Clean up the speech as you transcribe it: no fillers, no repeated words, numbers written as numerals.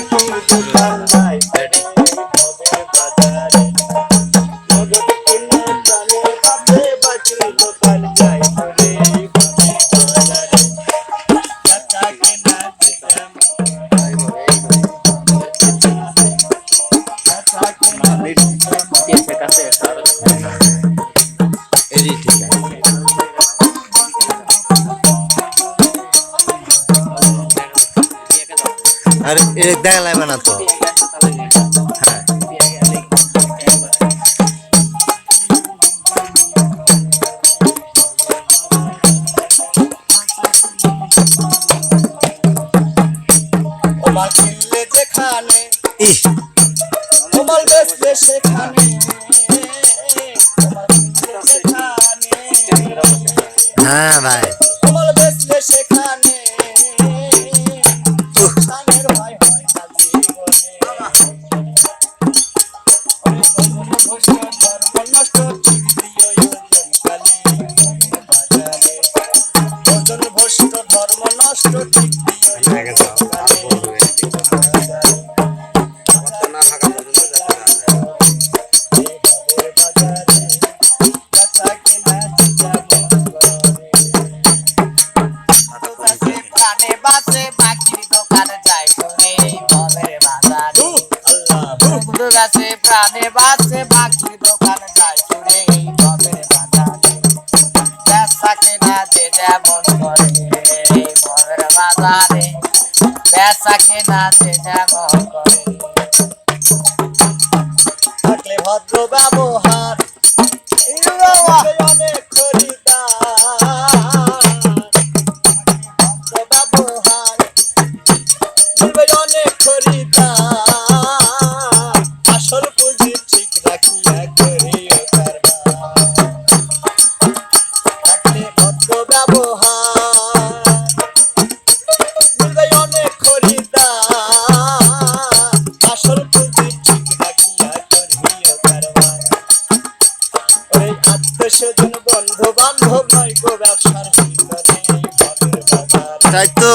বাকির দোকান নাই ভবের বাজারে নগদ কিনে প্রাণে বাপে বাকির দোকান যাই রে ভবের বাজারে চাচা কেনা চাচা কেনা कैसे कैसे এরি ঠিক আছে আরে এ দেখা লাগবে না তো হ্যাঁ ওমাল কিনলে যেখানে ইহ ওমাল বেচলে সেখানে ওমাল কিনলে যেখানে হ্যাঁ ভাই ওমাল বেচলে সেখানে সানের ভয় হয় না জীবনে ঘোষ ধর্ম নষ্ট ঠিক দিও ওজন কালে বাজারে ওজন ভ্রষ্ট ধর্ম নষ্ট ঠিক দিও না থাকা পর্যন্ত प्राणे बासे बाकी दुकान जाए करे भवेर बाजारे दुगा से प्राणे बासे बाकी दुकान जाए करे भवेर बाजारे पैसा के ना दे जेमन करे भवेर बाजारे पैसा के ना दे जेमन करे থাকলে ভদ্র ব্যবহার অনেক খরিদার ভদ্র ব্যবহার মিলবে অনেক খরিদার আসল পুঁজি ঠিক রাখিয়া করিও কারবার থাকলে ভদ্র ব্যবহার মিলবে অনেক খরিদার আসল পুঁজি ঠিক রাখিয়া করিও কারবার ওই আত্মীয়স্বজন বন্ধু বান্ধব নয় গো ব্যবসার ভিতরে ভবের বাজার তাই তো